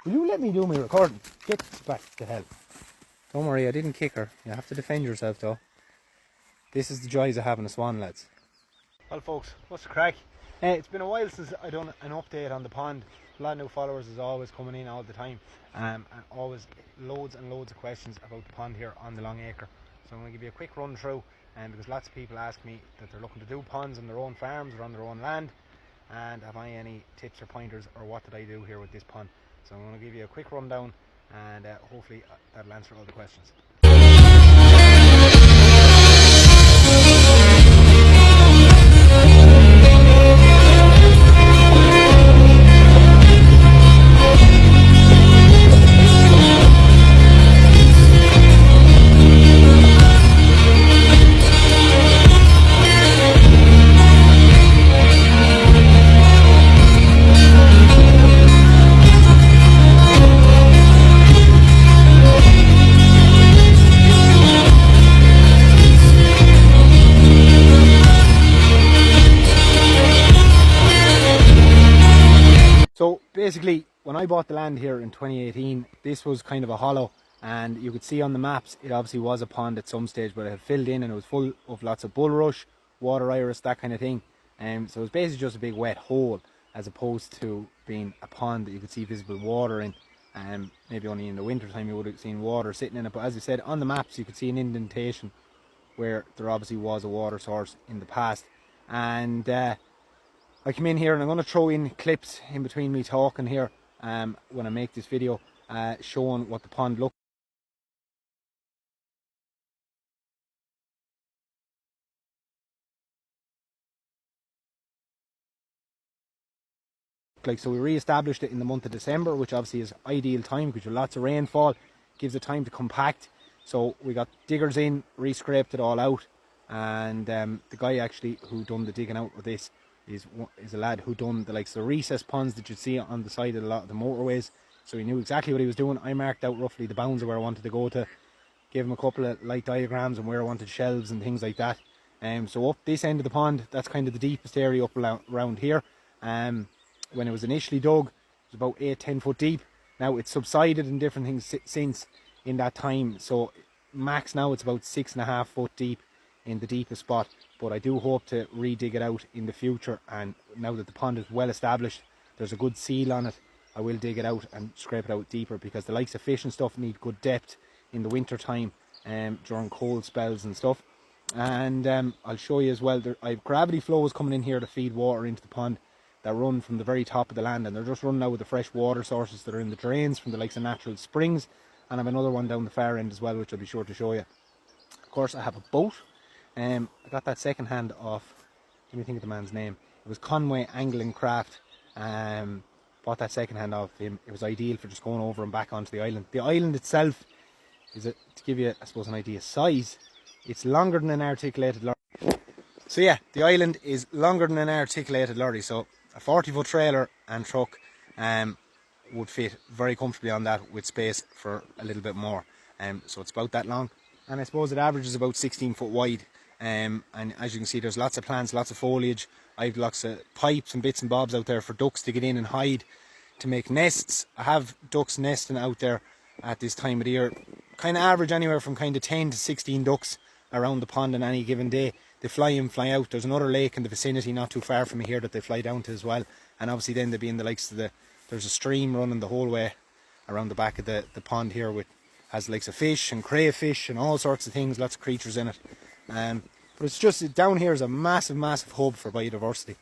Will you let me do my recording? Get back to hell. Don't worry, I didn't kick her. You have to defend yourself though. This is the joys of having a swan, lads. Well folks, what's the crack? It's been a while since I done an update on the pond. A lot of new followers is always coming in all the time, and always loads and loads of questions about the pond here on the Long Acre. So I'm going to give you a quick run through, because lots of people ask me that they're looking to do ponds on their own farms or on their own land, and have I any tips or pointers, or what did I do here with this pond. So I'm going to give you a quick rundown, and hopefully that'll answer all the questions. So basically, when I bought the land here in 2018, this was kind of a hollow, and you could see on the maps it obviously was a pond at some stage, but it had filled in and it was full of lots of bulrush, water iris, that kind of thing. So it was basically just a big wet hole, as opposed to being a pond that you could see visible water in. Maybe only in the winter time you would have seen water sitting in it, but as I said, on the maps you could see an indentation where there obviously was a water source in the past. And I come in here and I'm going to throw in clips in between me talking here when I make this video, showing what the pond looks like. So we re-established it in the month of December, which obviously is ideal time because you have lots of rainfall, gives it time to compact. So we got diggers in, re-scraped it all out, and the guy actually who done the digging out of this is a lad who done the likes of the recess ponds that you see on the side of a lot of the motorways. So he knew exactly what he was doing. I marked out roughly the bounds of where I wanted to go to, gave him a couple of light diagrams and where I wanted shelves and things like that. So up this end of the pond, that's kind of the deepest area up around here. When it was initially dug, it was about 8-10 foot deep. Now it's subsided and different things since in that time. So max now it's about 6.5 foot deep in the deepest spot. But I do hope to re-dig it out in the future, and now that the pond is well established, there's a good seal on it, I will dig it out and scrape it out deeper, because the likes of fish and stuff need good depth in the winter time, during cold spells and stuff. And I'll show you as well, I have gravity flows coming in here to feed water into the pond that run from the very top of the land, and they're just running out with the fresh water sources that are in the drains from the likes of natural springs. And I have another one down the far end as well, which I'll be sure to show you. Of course, I have a boat. I got that second hand off, let me think of the man's name, it was Conway Angling Craft. Bought that second hand off him. It was ideal for just going over and back onto the island. The island itself is, to give you I suppose an idea of size, it's longer than an articulated lorry. So yeah, the island is longer than an articulated lorry, so a 40-foot trailer and truck would fit very comfortably on that, with space for a little bit more. So it's about that long, and I suppose it averages about 16 foot wide. And as you can see, there's lots of plants, lots of foliage. I have lots of pipes and bits and bobs out there for ducks to get in and hide, to make nests. I have ducks nesting out there at this time of the year. Kind of average anywhere from kind of 10 to 16 ducks around the pond on any given day. They fly in, fly out. There's another lake in the vicinity not too far from here that they fly down to as well. And obviously then they'll be in the likes of there's a stream running the whole way around the back of the pond here, with has likes of fish and crayfish and all sorts of things, lots of creatures in it. But it's just, down here is a massive hub for biodiversity,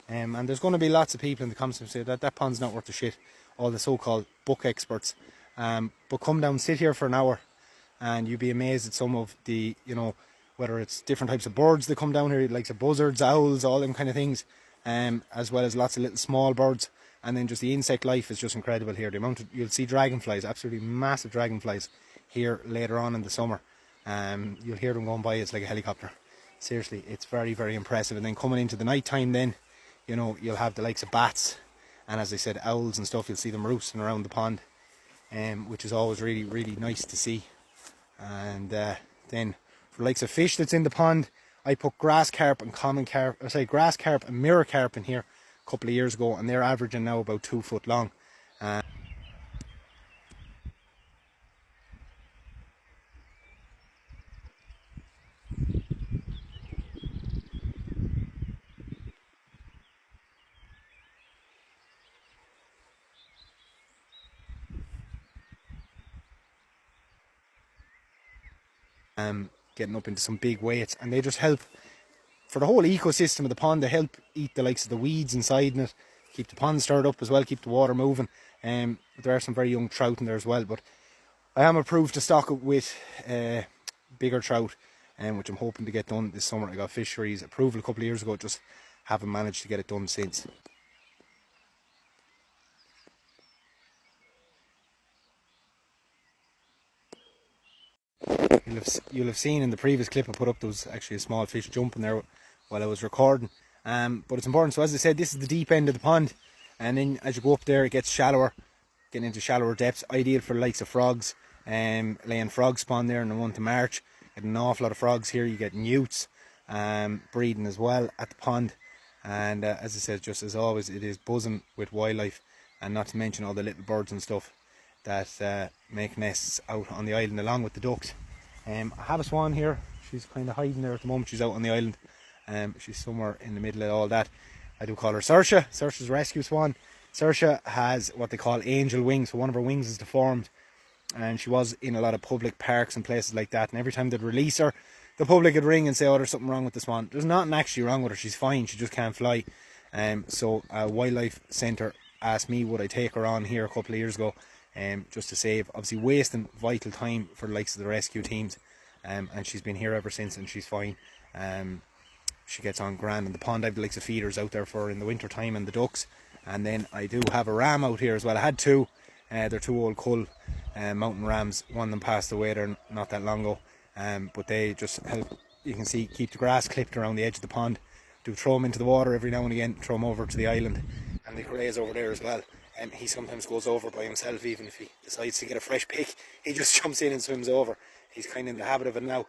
and there's going to be lots of people in the comments who say that pond's not worth a shit, all the so-called book experts. But come down, sit here for an hour, and you'd be amazed at some of the, whether it's different types of birds that come down here, like the buzzards, owls, all them kind of things, as well as lots of little small birds. And then just the insect life is just incredible here. The amount you'll see dragonflies, absolutely massive dragonflies here later on in the summer. You'll hear them going by, it's like a helicopter. Seriously, it's very impressive. And then coming into the night time, then you'll have the likes of bats, and as I said, owls and stuff. You'll see them roosting around the pond, which is always really nice to see. And then for the likes of fish that's in the pond, I put grass carp and grass carp and mirror carp in here a couple of years ago, and they're averaging now about 2 foot long. getting up into some big weights, and they just help for the whole ecosystem of the pond. They help eat the likes of the weeds inside in it, keep the pond stirred up as well, keep the water moving. There are some very young trout in there as well, but I am approved to stock it with bigger trout, which I'm hoping to get done this summer. I got fisheries approval a couple of years ago, just haven't managed to get it done since. You'll have seen in the previous clip I put up, there was actually a small fish jumping there while I was recording. But it's important. So as I said, this is the deep end of the pond, and then as you go up there it gets shallower, getting into shallower depths, ideal for the likes of frogs, laying frog spawn there in the month of March. Get an awful lot of frogs here. You get newts breeding as well at the pond, and as I said, just as always, it is buzzing with wildlife, and not to mention all the little birds and stuff that make nests out on the island along with the ducks. I have a swan here. She's kind of hiding there at the moment. She's out on the island. She's somewhere in the middle of all that. I do call her Saoirse. Saoirse's a rescue swan. Saoirse has what they call angel wings, so one of her wings is deformed, and she was in a lot of public parks and places like that, and every time they'd release her, the public would ring and say, oh, there's something wrong with the swan. There's nothing actually wrong with her. She's fine. She just can't fly. So a wildlife centre asked me would I take her on here a couple of years ago, just to save, obviously wasting vital time for the likes of the rescue teams, and she's been here ever since, and she's fine. She gets on grand in the pond. I have the likes of feeders out there for her in the winter time, and the ducks, and then I do have a ram out here as well. I had two. They're two old cull mountain rams. One of them passed away there not that long ago, but they just help, you can see, keep the grass clipped around the edge of the pond. Do throw them into the water every now and again, throw them over to the island, and they graze over there as well. He sometimes goes over by himself, even if he decides to get a fresh pick. He just jumps in and swims over. He's kind of in the habit of it now.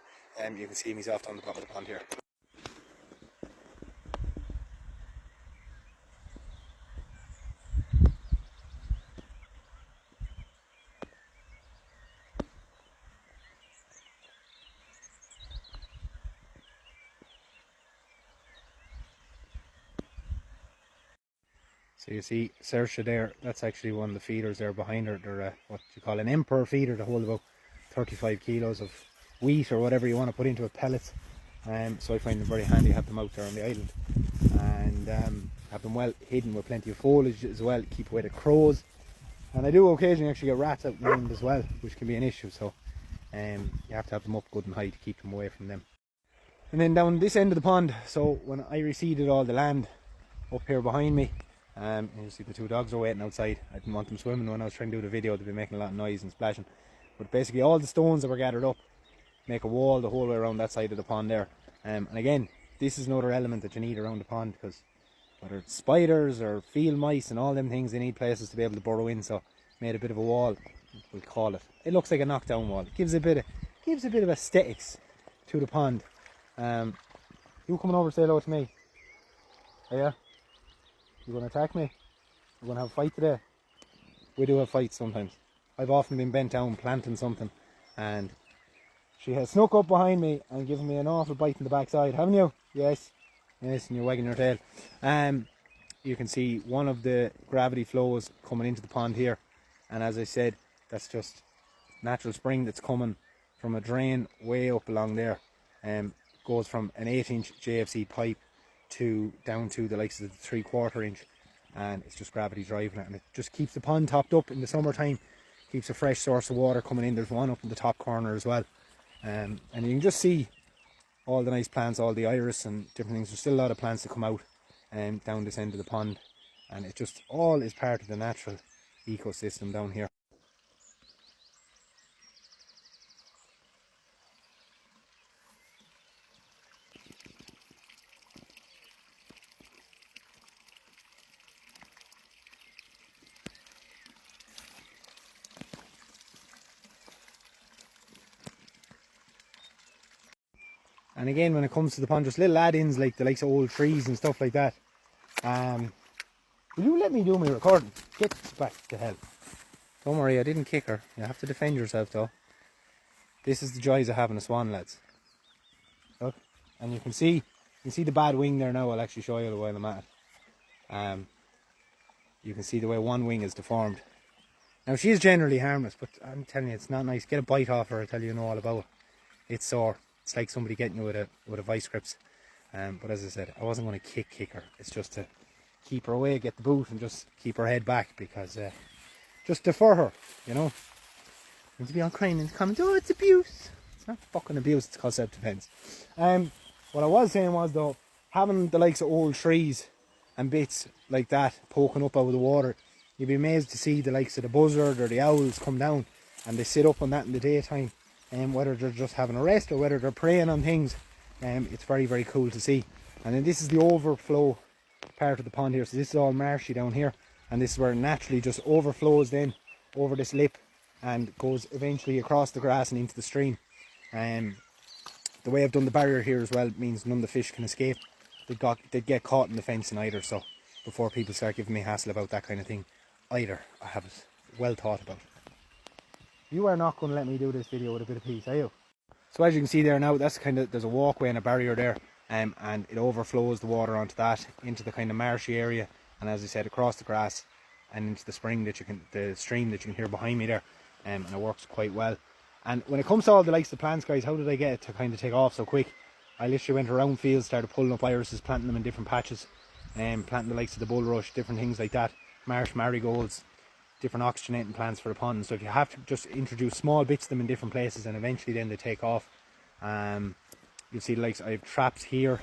You can see him, he's off on the top of the pond here. So you see Saoirse there, that's actually one of the feeders there behind her. They're what you call an emperor feeder. They hold about 35 kilos of wheat or whatever you want to put into a pellet. So I find them very handy to have them out there on the island, and have them well hidden with plenty of foliage as well, keep away the crows. And I do occasionally actually get rats out in the island as well, which can be an issue, so you have to have them up good and high to keep them away from them. And then down this end of the pond, so when I reseeded all the land up here behind me, and you see the two dogs are waiting outside. I didn't want them swimming when I was trying to do the video. They'd be making a lot of noise and splashing. But basically all the stones that were gathered up make a wall the whole way around that side of the pond there. And again, this is another element that you need around the pond, because whether it's spiders or field mice and all them things, they need places to be able to burrow in. So made a bit of a wall, we'll call it. It looks like a knockdown wall. It gives a bit of aesthetics to the pond. You coming over to say hello to me? Oh, yeah? You going to attack me? We're going to have a fight today? We do have fights sometimes. I've often been bent down planting something, and she has snuck up behind me and given me an awful bite in the backside, haven't you? Yes. Yes, and you're wagging your tail. You can see one of the gravity flows coming into the pond here, and as I said, that's just natural spring that's coming from a drain way up along there. Goes from an 8-inch JFC pipe down to the likes of the 3/4 inch, and it's just gravity driving it, and it just keeps the pond topped up in the summertime, keeps a fresh source of water coming in. There's one up in the top corner as well, and you can just see all the nice plants, all the iris and different things. There's still a lot of plants to come out down this end of the pond, and it just all is part of the natural ecosystem down here. And again, when it comes to the pond, just little add-ins like the likes of old trees and stuff like that. Will you let me do my recording? Get back to hell. Don't worry, I didn't kick her. You have to defend yourself though. This is the joys of having a swan, lads. Look, and you can see the bad wing there now. I'll actually show you while I'm at it. You can see the way one wing is deformed. Now she is generally harmless, but I'm telling you, it's not nice. Get a bite off her, I'll tell you all about it. it's sore. It's like somebody getting you with a vice grips. But as I said, I wasn't going to kick her. It's just to keep her away, get the boot, and just keep her head back, because just defer her, you know. And to be all crying in the comments, oh, it's abuse. It's not fucking abuse, it's called self-defense. What I was saying was, though, having the likes of old trees and bits like that poking up out of the water, you'd be amazed to see the likes of the buzzard or the owls come down, and they sit up on that in the daytime, and whether they're just having a rest or whether they're preying on things. It's very, very cool to see. And then this is the overflow part of the pond here. So this is all marshy down here, and this is where it naturally just overflows then over this lip and goes eventually across the grass and into the stream. The way I've done the barrier here as well means none of the fish can escape. They'd get caught in the fencing either. So before people start giving me hassle about that kind of thing either, I have it well thought about. You are not going to let me do this video with a bit of peace, are you? So as you can see there now, that's there's a walkway and a barrier there, and it overflows the water onto that, into the kind of marshy area, and as I said, across the grass and into the stream that you can hear behind me there, and it works quite well. And when it comes to all the likes of the plants, guys, how did I get it to kind of take off so quick? I literally went around fields, started pulling up irises, planting them in different patches, planting the likes of the bulrush, different things like that, marsh marigolds, different oxygenating plants for the pond. So if you have to just introduce small bits of them in different places, and eventually then they take off. You'll see the likes, I have traps here,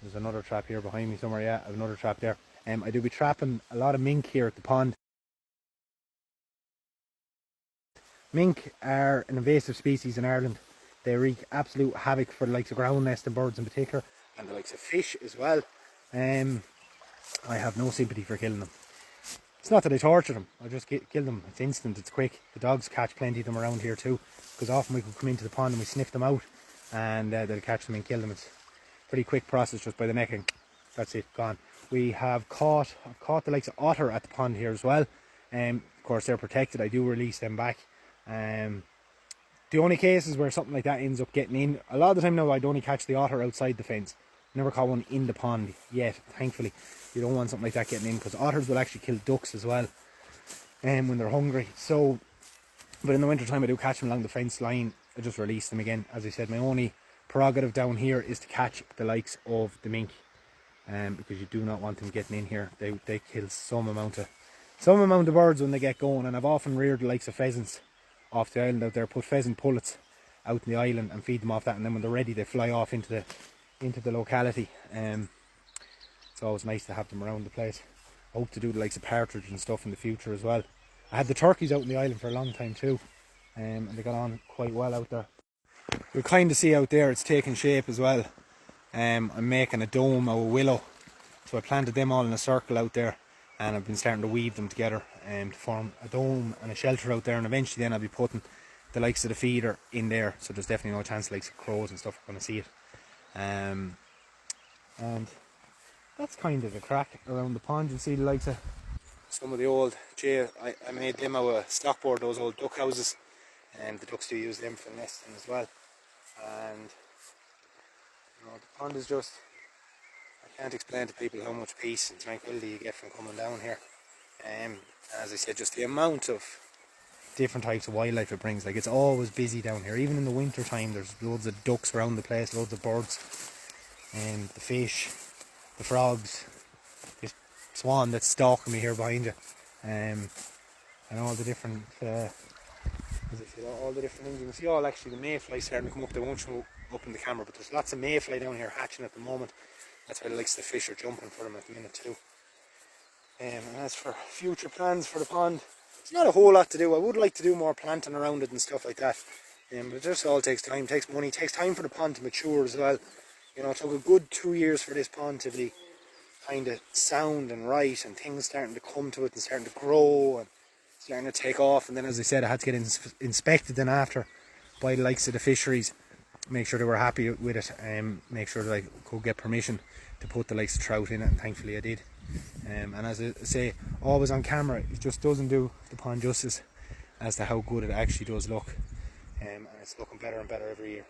there's another trap here behind me somewhere, yeah, I have another trap there. I do be trapping a lot of mink here at the pond. Mink are an invasive species in Ireland. They wreak absolute havoc for the likes of ground nesting birds in particular, and the likes of fish as well. I have no sympathy for killing them. It's not that I torture them, I just kill them. It's instant, it's quick. The dogs catch plenty of them around here too, because often we could come into the pond and we sniff them out, and they'll catch them and kill them. It's a pretty quick process just by the necking. That's it, gone. I've caught the likes of otter at the pond here as well. Of course they're protected, I do release them back. The only cases where something like that ends up getting in, a lot of the time now I'd only catch the otter outside the fence. Never caught one in the pond yet, thankfully. You don't want something like that getting in, because otters will actually kill ducks as well when they're hungry. So, but in the winter time I do catch them along the fence line. I just release them again. As I said, my only prerogative down here is to catch the likes of the mink, because you do not want them getting in here. They kill some amount of birds when they get going, and I've often reared the likes of pheasants off the island out there. Put pheasant pullets out in the island and feed them off that, and then when they're ready they fly off into the locality. It's always nice to have them around the place. I hope to do the likes of partridge and stuff in the future as well. I had the turkeys out in the island for a long time too, and they got on quite well out there. You'll kind of see out there it's taking shape as well. I'm making a dome out of willow, so I planted them all in a circle out there, and I've been starting to weave them together to form a dome and a shelter out there, and eventually then I'll be putting the likes of the feeder in there, so there's definitely no chance likes of crows and stuff are going to see it. And that's kind of the crack around the pond. You'll see the likes of some of the old I made them out of stockboard, those old duck houses, and the ducks do use them for nesting as well. And you know, the pond is just, I can't explain to people how much peace and tranquility you get from coming down here. As I said, just the amount of different types of wildlife it brings. Like, it's always busy down here. Even in the winter time there's loads of ducks around the place, loads of birds, and the fish, the frogs, this swan that's stalking me here behind you, and all the different as I said, all the different things. You can see all actually the mayflies starting to come up. They won't show up in the camera, but there's lots of mayfly down here hatching at the moment. That's why the likes of the fish are jumping for them at the minute too. And as for future plans for the pond, there's not a whole lot to do. I would like to do more planting around it and stuff like that, but it just all takes time, takes money, takes time for the pond to mature as well. You know, it took a good 2 years for this pond to be kind of sound and right, and things starting to come to it and starting to grow and starting to take off. And then, as I said, I had to get inspected then after by the likes of the fisheries, make sure they were happy with it, and make sure that I could get permission to put the likes of trout in it, and thankfully I did. And as I say, always on camera, it just doesn't do the pond justice as to how good it actually does look, and it's looking better and better every year.